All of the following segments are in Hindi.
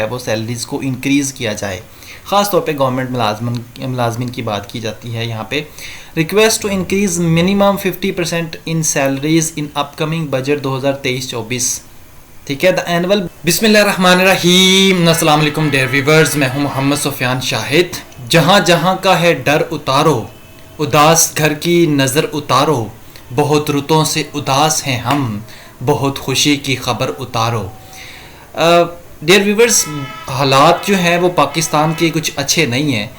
वो सैलरीज़ को इंक्रीज़ किया जाए। ख़ास तौर पे गवर्नमेंट मुलाजमिन की बात की जाती है यहाँ पे। Request to increase minimum 50% in salaries in upcoming budget 2023-24। ठीक है, द एनुअल। बिस्मिल्लाहिर्रहमानिर्रहीम, अस्सलाम वालेकुम डियर व्यूअर्स, मैं हूँ मोहम्मद सुफियान शाहिद। जहाँ जहाँ का है डर उतारो, उदास घर की नज़र उतारो, बहुत रुतों से उदास हैं हम, बहुत खुशी की खबर उतारो। डियर व्यूअर्स, हालात जो है वो पाकिस्तान के कुछ अच्छे नहीं हैं।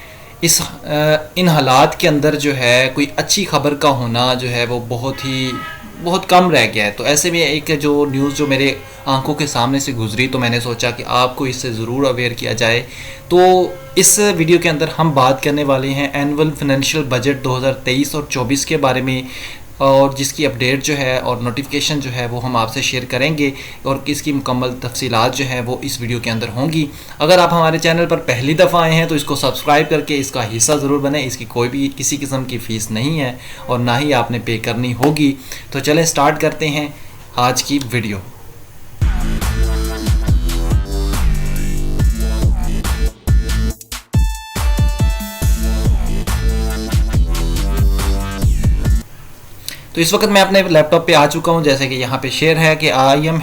इन हालात के अंदर जो है कोई अच्छी खबर का होना जो है वो बहुत कम रह गया है। तो ऐसे में एक जो न्यूज़ जो मेरे आंखों के सामने से गुजरी, तो मैंने सोचा कि आपको इससे ज़रूर अवेयर किया जाए। तो इस वीडियो के अंदर हम बात करने वाले हैं एनुअल फाइनेंशियल बजट 2023 और 24 के बारे में, और जिसकी अपडेट जो है और नोटिफिकेशन जो है वो हम आपसे शेयर करेंगे, और इसकी मुकम्मल तफसीलात जो है वो इस वीडियो के अंदर होंगी। अगर आप हमारे चैनल पर पहली दफ़ा आए हैं तो इसको सब्सक्राइब करके इसका हिस्सा ज़रूर बने। इसकी कोई भी किसी किस्म की फ़ीस नहीं है और ना ही आपने पे करनी होगी। तो चलें स्टार्ट करते हैं आज की वीडियो। तो इस वक्त मैं अपने लैपटॉप पे आ चुका हूँ, जैसे कि यहाँ पे शेयर है कि I am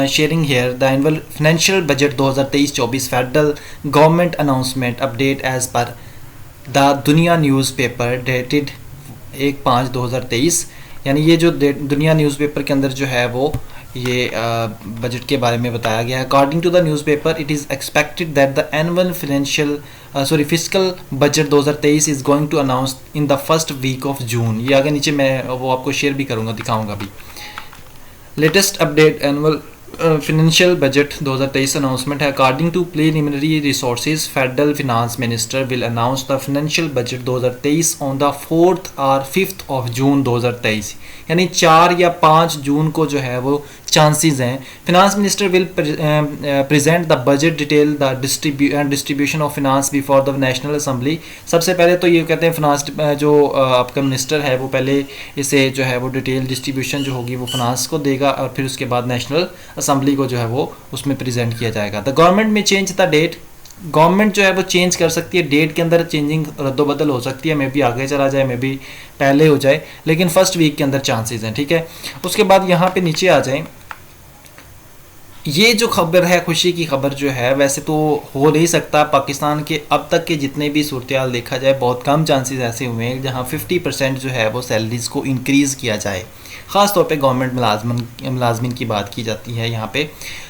sharing here the annual financial budget 2023-24 federal government announcement update as per the Dunya newspaper dated 1/5/2023। यानी ये जो दुनिया न्यूज़पेपर के अंदर जो है वो ये बजट के बारे में बताया गया है। According to the newspaper it is expected that the annual physical budget 2023 is going to announce in the first week of June. ये आगे नीचे मैं वो आपको शेयर भी करूँगा, दिखाऊँगा भी। Latest update annual financial budget 2023 announcement है। According to preliminary resources, federal finance minister will announce the financial budget 2023 on the 4th और 5th ऑफ जून 2023। यानी 4 या 5 जून को जो है वो चांसेस हैं। Finance minister will present the budget detail the distribution of finance before the national assembly. सबसे पहले तो ये कहते हैं फिनांस जो आपका मिनिस्टर है वो पहले इसे जो है वो डिटेल डिस्ट्रीब्यूशन जो होगी वो फिनांस को देगा, और फिर उसके बाद नेशनल असम्बली को जो है वो उसमें प्रेजेंट किया जाएगा। द गवर्नमेंट में चेंज द डेट। गवर्नमेंट जो है वो चेंज कर सकती है, डेट के अंदर चेंजिंग रद्दोबदल हो सकती है, मे भी आगे चला जाए, मे भी पहले हो जाए, लेकिन फर्स्ट वीक के अंदर चांसेस हैं। ठीक है, उसके बाद यहाँ पे नीचे आ जाएं। ये जो खबर है, खुशी की खबर जो है, वैसे तो हो नहीं सकता। पाकिस्तान के अब तक के जितने भी सूरत हाल देखा जाए, बहुत कम चांसेस ऐसे हुए हैं जहाँ 50% जो है वो सैलरीज़ को इंक्रीज़ किया जाए। ख़ास तौर पे गवर्नमेंट मुलाजमिन की बात की जाती है यहाँ पे।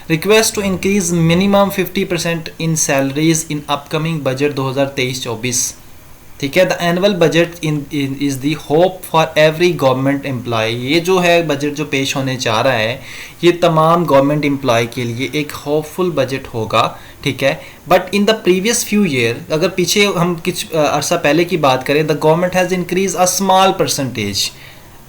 Request to increase minimum 50% in salaries in upcoming budget 2023-24। ठीक है, the annual budget is the hope for every government employ. ये जो है बजट जो पेश होने जा रहा है, ये तमाम गवर्नमेंट एम्प्लॉय के लिए एक होपफुल बजट होगा। ठीक है, but in the previous few year, अगर पीछे हम कुछ अरसा पहले की बात करें, the government has increase a small percentage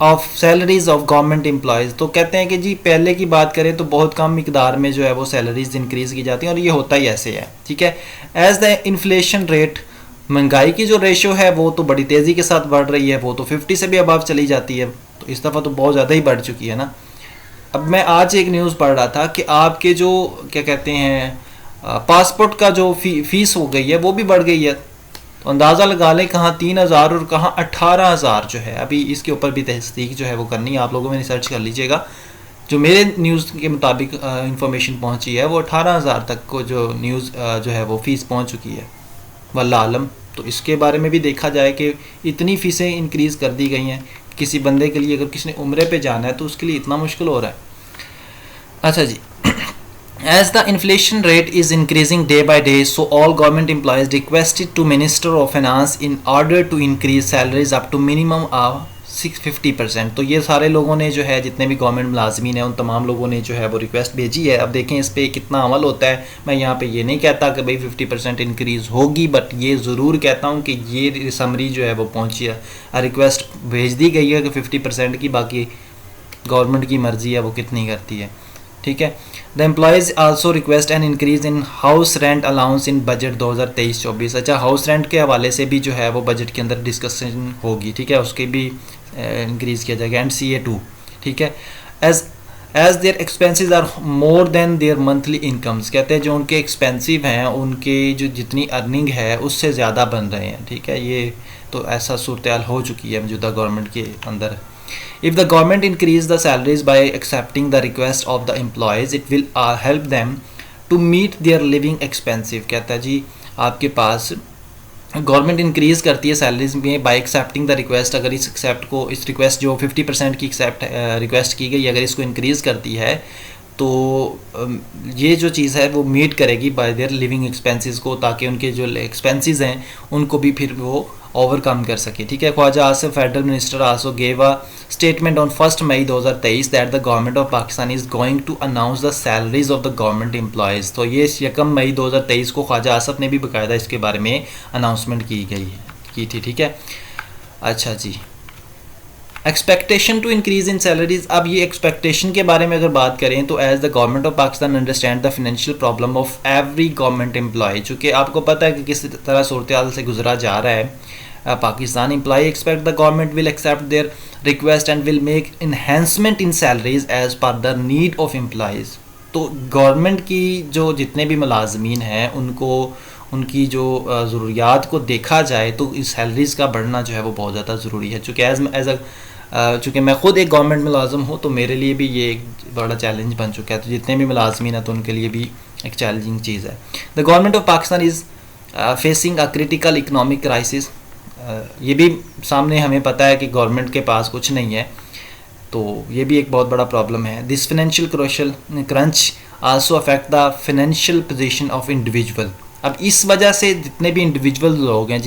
of salaries of government employees. तो कहते हैं कि जी पहले की बात करें तो बहुत कम मिकदार में जो है वो सैलरीज इंक्रीज़ की जाती हैं, और ये होता ही ऐसे है। ठीक है, एज द इन्फ्लेशन रेट, महंगाई की जो रेशो है वो तो बड़ी तेज़ी के साथ बढ़ रही है, वो तो 50 से भी अबव चली जाती है, तो इस दफ़ा तो बहुत ज़्यादा ही बढ़ चुकी है ना। अब मैं आज एक न्यूज़ पढ़ रहा था कि आपके जो क्या कहते हैं पासपोर्ट का जो फीस हो गई है वो भी बढ़ गई है। तो अंदाज़ा लगा लें कहाँ 3,000 और कहाँ 18,000 जो है। अभी इसके ऊपर भी तहकीक जो है वो करनी है, आप लोगों में रिसर्च कर लीजिएगा। जो मेरे न्यूज़ के मुताबिक इंफॉर्मेशन पहुँची है वो 18,000 तक को जो न्यूज़ जो है वो फ़ीस पहुँच चुकी है, वल्लाह आलम। तो इसके बारे में भी देखा जाए कि इतनी फ़ीसें इंक्रीज़ कर दी गई हैं। किसी बंदे के लिए अगर किसी ने उम्रे पे जाना है तो उसके लिए इतना मुश्किल हो रहा है। अच्छा जी, as the inflation rate is increasing day by day, so all government employees requested to minister of finance in order to increase salaries up to minimum 50%। तो ये सारे लोगों ने जो है, जितने भी गवर्नमेंट मुलाजमीन हैं, उन तमाम लोगों ने जो है वो रिक्वेस्ट भेजी है। अब देखें इस पर कितना अमल होता है। मैं यहाँ पे ये नहीं कहता कि भाई 50% इंक्रीज़ होगी, बट ये ज़रूर कहता हूँ कि ये समरी जो है वो पहुँची है, रिक्वेस्ट भेज दी गई है कि 50% की, बाकी गवर्नमेंट की मर्ज़ी है वो कितनी करती है। ठीक है, the employees also request an increase in house rent allowance in budget 2023-24। अच्छा, हाउस रेंट के हवाले से भी जो है वो बजट के अंदर डिस्कशन होगी। ठीक है, उसके भी इंक्रीज़ किया जाएगा। And CA2। ठीक है, as as their expenses are more than their monthly incomes, कहते हैं जो उनके एक्सपेंसिव हैं उनके जो जितनी अर्निंग है उससे ज़्यादा बन रहे हैं, ठीक है। ये तो ऐसा सूरत हाल हो चुकी है मौजूदा गवर्नमेंट के अंदर। If the government increase the salaries by accepting the request of the employees it will help them to meet their living expensive, कहता है जी आपके पास गवर्नमेंट इंक्रीज़ करती है सैलरीज में बाय एक्सेप्टिंग द रिक्वेस्ट, अगर इस रिक्वेस्ट जो 50% की रिक्वेस्ट की गई अगर इसको इंक्रीज़ करती है तो ये जो चीज़ है वो मीट करेगी बाय देयर लिविंग एक्सपेंसेस को, ताकि उनके जो एक्सपेंसेस हैं उनको भी फिर वो ओवरकम कर सके, ठीक है। Khawaja Asif federal minister also gave a statement on 1 May 2023 that the government of Pakistan is going to announce the salaries of the government employees. तो ये 1 मई 2023 को ख्वाजा आसिफ ने भी बाकायदा इसके बारे में अनाउंसमेंट की थी, ठीक है। अच्छा जी, expectation to increase in salaries. अब ये एक्सपेक्टेशन के बारे में अगर बात करें तो as the government of Pakistan understand the financial problem of every government employ, चूँकि आपको पता है कि किस तरह सूरत हाल से गुजरा जा रहा है Pakistan. Employ expect the government will accept their request and will make enhancement in salaries as per the need of employees. तो गवर्नमेंट की जो जितने भी मुलाजमीन हैं उनको उनकी जो ज़रूरियात को देखा जाए तो इस सैलरीज़ का बढ़ना जो है वो बहुत ज़्यादा ज़रूरी है। चूँकि चूँकि मैं ख़ुद एक गवर्नमेंट मुलाजम हूँ तो मेरे लिए भी ये एक बड़ा चैलेंज बन चुका है, तो जितने भी मुलाजमीन हैं तो उनके लिए भी एक चैलेंजिंग चीज़ है। The government of Pakistan is facing a critical economic crisis. ये भी सामने हमें पता है कि गवर्नमेंट के पास कुछ नहीं है, तो ये भी एक बहुत बड़ा प्रॉब्लम है। This financial crunch also affect the financial position of individual. अब इस वजह से जितने भी इंडिविजुअल लोग हैं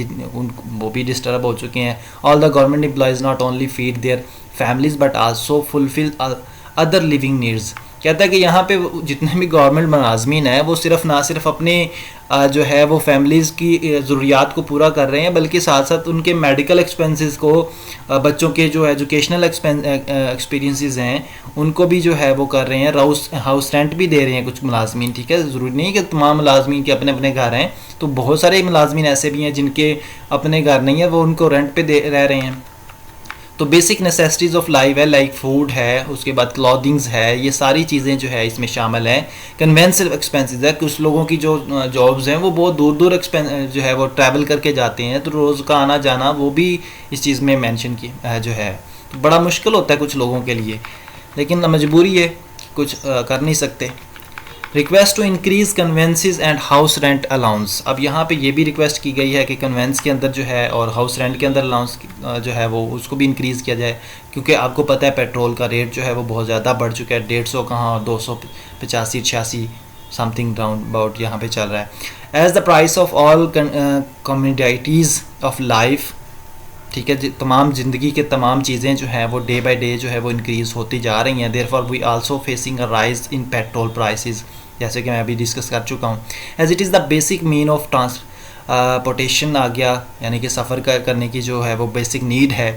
वो भी डिस्टर्ब हो चुके हैं। All the government employees not only feed their families but also fulfil other living needs. कहता है कि यहाँ पे जितने भी गवर्नमेंट मुलाजमीन हैं वो ना सिर्फ अपने जो है वो फैमिलीज़ की ज़रूरियात को पूरा कर रहे हैं बल्कि साथ साथ उनके मेडिकल एक्सपेंसेस को, बच्चों के जो एजुकेशनल एक्सपीरियंसेस हैं उनको भी जो है वो कर रहे हैं। हाउस रेंट भी दे रहे हैं कुछ मुलाजमीन, ठीक है। ज़रूरी नहीं कि तमाम मुलाजमीन के अपने अपने घर हैं, तो बहुत सारे मुलाजमीन ऐसे भी हैं जिनके अपने घर नहीं है, वो उनको रेंट पे रह रहे हैं। तो बेसिक नेसेसिटीज़ ऑफ लाइफ है, लाइक फूड है, उसके बाद क्लॉथिंग्स है, ये सारी चीज़ें जो है इसमें शामिल हैं। कन्वेंसिव एक्सपेंसेस है, कुछ लोगों की जो जॉब्स हैं वो बहुत दूर दूर जो है वो ट्रैवल करके जाते हैं, तो रोज़ का आना जाना वो भी इस चीज़ में मेंशन की जो है, तो बड़ा मुश्किल होता है कुछ लोगों के लिए, लेकिन मजबूरी है, कुछ कर नहीं सकते। Request to increase conveyances and house rent allowance. अब यहाँ पे ये भी रिक्वेस्ट की गई है कि कन्वेंस के अंदर जो है और हाउस रेंट के अंदर अलाउंस जो है वो उसको भी इंक्रीज़ किया जाए, क्योंकि आपको पता है पेट्रोल का रेट जो है वो बहुत ज़्यादा बढ़ चुका है। 150 कहाँ 285-86 समथिंग राउंड अबाउट यहाँ पे चल रहा है। As the price of all communities of life, ठीक है, तमाम ज़िंदगी के तमाम चीज़ें जो हैं वो डे बाई डे जो है वो इंक्रीज़ होती जा रही हैं। Therefore we also facing a rise in petrol prices, जैसे कि मैं अभी डिस्कस कर चुका हूँ। As it is the basic mean of transportation आ गया, यानी कि सफ़र करने की जो है वो बेसिक नीड है।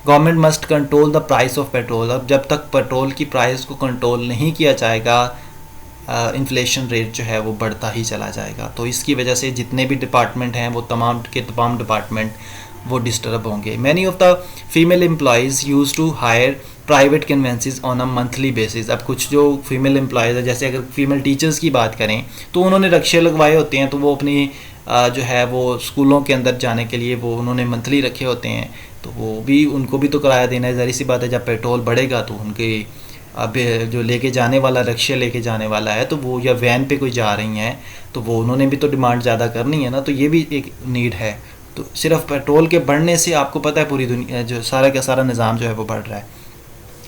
Government must control the price of petrol. अब जब तक पेट्रोल की प्राइस को कंट्रोल नहीं किया जाएगा इन्फ्लेशन रेट जो है वो बढ़ता ही चला जाएगा। तो इसकी वजह से जितने भी डिपार्टमेंट हैं वो तमाम डिपार्टमेंट वो डिस्टर्ब होंगे। Many of the female employees use to hire private conveyances on a monthly basis. अब कुछ जो फीमेल एम्प्लॉयज़ है, जैसे अगर फीमेल टीचर्स की बात करें तो उन्होंने रक्शे लगवाए होते हैं, तो वो अपनी जो है वो स्कूलों के अंदर जाने के लिए वो उन्होंने मंथली रखे होते हैं, तो वो भी उनको भी तो किराया देना है। ज़ाहिर सी बात है जब पेट्रोल बढ़ेगा तो उनके अब जो लेके जाने वाला रक्शे लेके जाने वाला है तो वो या वैन पे कोई जा रही हैं तो वो उन्होंने भी तो डिमांड ज़्यादा करनी है ना, तो ये भी एक नीड है। तो सिर्फ पेट्रोल के बढ़ने से आपको पता है पूरी दुनिया जो सारा का सारा निज़ाम जो है वो बढ़ रहा है।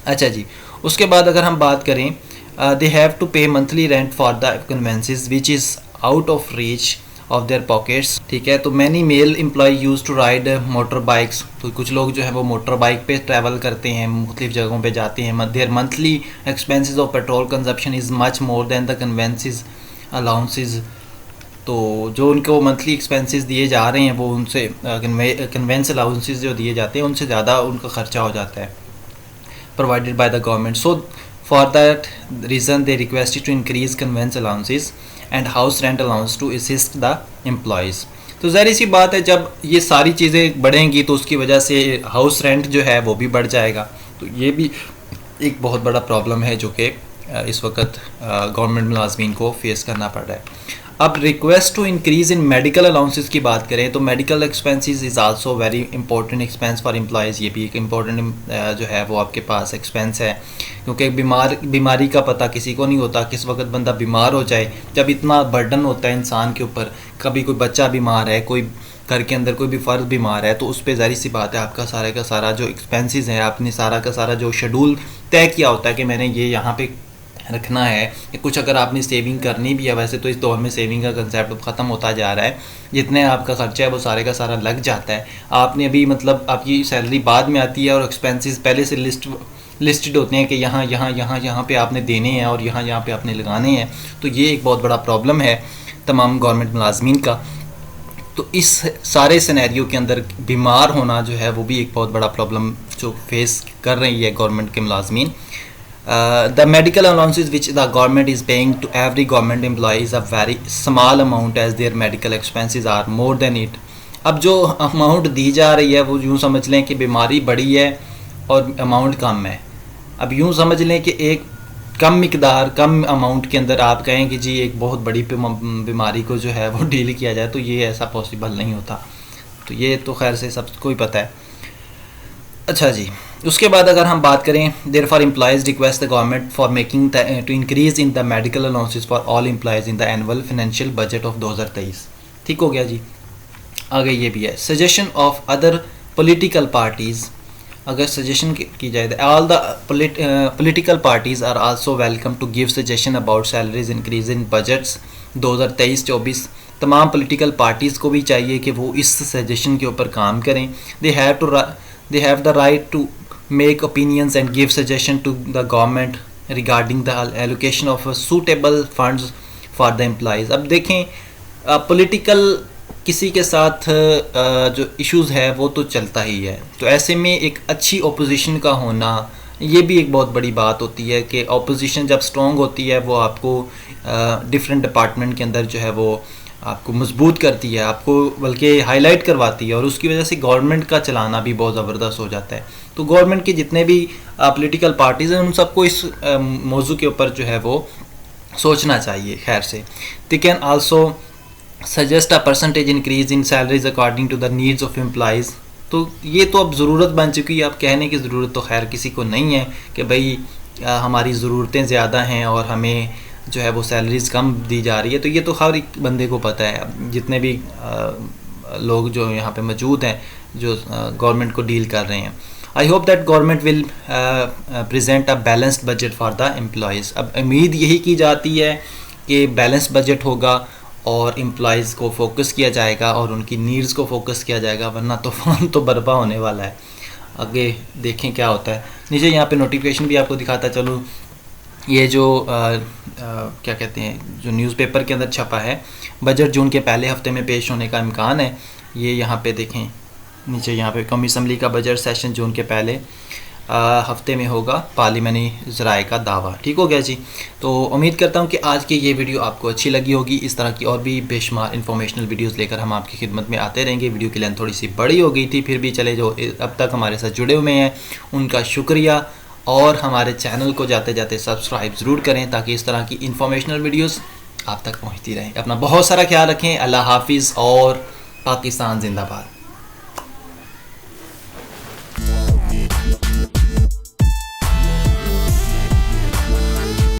अच्छा जी, उसके बाद अगर हम बात करें they have to pay monthly rent for the conveyances which is out of reach of their pockets, ठीक है। तो many male employee use to ride motor bikes, तो कुछ लोग जो है वो मोटर बाइक पे ट्रैवल करते हैं, मुख्तलिफ जगहों पे जाते हैं। Their monthly expenses of petrol consumption is much more than the conveyances allowances. तो जो उनको मंथली एक्सपेंसेस दिए जा रहे हैं वो उनसे कन्वेंस अलाउंसेस जो दिए जाते हैं उनसे ज़्यादा उनका ख़र्चा हो जाता है provided by the government. So for that reason they requested to increase conveyance allowances and house rent allowance to assist the employees. तो ज़ाहिर सी बात है जब ये सारी चीज़ें बढ़ेंगी तो उसकी वजह से हाउस रेंट जो है वो भी बढ़ जाएगा, तो ये भी एक बहुत बड़ा प्रॉब्लम है जो कि इस वक्त गवर्नमेंट मुलाजमीन को फेस करना पड़ रहा है। अब request to increase in medical allowances की बात करें तो medical expenses is also very important expense for employees. ये भी एक इम्पॉर्टेंट जो है वो आपके पास एक्सपेंस है, क्योंकि बीमारी का पता किसी को नहीं होता, किस वक्त बंदा बीमार हो जाए। जब इतना बर्डन होता है इंसान के ऊपर, कभी कोई बच्चा बीमार है, कोई घर के अंदर कोई भी फ़र्द बीमार है, तो उस पर ज़ाहिर सी बात है आपका सारा का सारा जो एक्सपेंसेस है, आपने सारा का सारा जो शेड्यूल तय किया होता है कि मैंने ये यहाँ पे रखना है, कि कुछ अगर आपने सेविंग करनी भी है, वैसे तो इस दौर में सेविंग का कंसेप्ट ख़त्म होता जा रहा है, जितने आपका खर्चा है वो सारे का सारा लग जाता है। आपने अभी मतलब आपकी सैलरी बाद में आती है और एक्सपेंसेस पहले से लिस्टेड होते हैं कि यहाँ यहाँ यहाँ यहाँ पे आपने देने हैं और यहाँ यहाँ पे आपने लगाने हैं। तो ये एक बहुत बड़ा प्रॉब्लम है तमाम गवर्नमेंट मुलाजमीन का। तो इस सारे सिनेरियो के अंदर बीमार होना जो है वो भी एक बहुत बड़ा प्रॉब्लम जो फेस कर रही है गवर्नमेंट के मुलाजमीन। The medical allowances which the government is paying to every government employee is a very small amount as their medical expenses are more than it। अब जो अमाउंट दी जा रही है वो यूँ समझ लें कि बीमारी बड़ी है और अमाउंट कम है। अब यूँ समझ लें कि एक कम अमाउंट के अंदर आप कहें कि जी एक बहुत बड़ी बीमारी को जो है वो डील किया जाए, तो ये ऐसा पॉसिबल नहीं होता। तो ये तो खैर से सबको ही पता है। अच्छा जी, उसके बाद अगर हम बात करें, therefore employees request the government for making to increase in the medical allowances for all employees in the annual financial budget of 2023। ठीक हो गया जी। आगे ये भी है, suggestion of other political parties. अगर सजेशन की जाए तो all the political parties are also welcome to give suggestion about salaries increase in budgets 2023-24। तमाम पॉलिटिकल पार्टीज़ को भी चाहिए कि वो इस सजेशन के ऊपर काम करें। They have the right to make opinions and give suggestion to the government regarding the allocation of suitable funds for the employees। अब देखें पॉलिटिकल किसी के साथ जो इश्यूज़ है वो तो चलता ही है, तो ऐसे में एक अच्छी ओपोजिशन का होना ये भी एक बहुत बड़ी बात होती है कि ओपोजिशन जब स्ट्रॉन्ग होती है वो आपको डिफरेंट डिपार्टमेंट के अंदर जो है वो आपको मजबूत करती है, आपको बल्कि हाईलाइट करवाती है, और उसकी वजह से गवर्नमेंट का चलाना भी बहुत ज़बरदस्त हो जाता है। तो गवर्नमेंट के जितने भी पॉलिटिकल पार्टीज़ हैं उन सबको इस मौजू के ऊपर जो है वो सोचना चाहिए। खैर से they can also suggest a percentage increase in salaries according to the needs of employees. तो ये तो अब ज़रूरत बन चुकी है, अब कहने की ज़रूरत तो खैर किसी को नहीं है कि भाई हमारी ज़रूरतें ज़्यादा हैं और हमें जो है वो सैलरीज़ कम दी जा रही है। तो ये तो हर एक बंदे को पता है, जितने भी लोग जो यहाँ पे मौजूद हैं जो गवर्नमेंट को डील कर रहे हैं। I hope that government will present a balanced budget for the employees. अब उम्मीद यही की जाती है कि बैलेंस बजट होगा और एम्प्लॉयज़ को फोकस किया जाएगा और उनकी नीड्स को फोकस किया जाएगा, वरना तूफान तो बर्पा होने वाला है। आगे देखें क्या होता है। नीचे यहाँ पे नोटिफिकेशन भी आपको दिखाता चलूँ, ये जो क्या कहते हैं जो न्यूज़पेपर के अंदर छपा है, बजट जून के पहले हफ्ते में पेश होने का इम्कान है। ये यहाँ पे देखें नीचे, यहाँ पे कौमी असम्बली का बजट सेशन जून के पहले हफ्ते में होगा, पार्लियामानी ज़राए का दावा। ठीक हो गया जी। तो उम्मीद करता हूँ कि आज की ये वीडियो आपको अच्छी लगी होगी। इस तरह की और भी बेशुमार इन्फॉर्मेशनल वीडियोस लेकर हम आपकी खिदमत में आते रहेंगे। वीडियो की लेंथ थोड़ी सी बड़ी हो गई थी, फिर भी चले जो अब तक हमारे साथ जुड़े हुए हैं उनका शुक्रिया, और हमारे चैनल को जाते जाते सब्सक्राइब ज़रूर करें ताकि इस तरह की इन्फॉर्मेशनल वीडियोस आप तक पहुंचती रहें। अपना बहुत सारा ख्याल रखें। अल्लाह हाफिज़ और पाकिस्तान जिंदाबाद।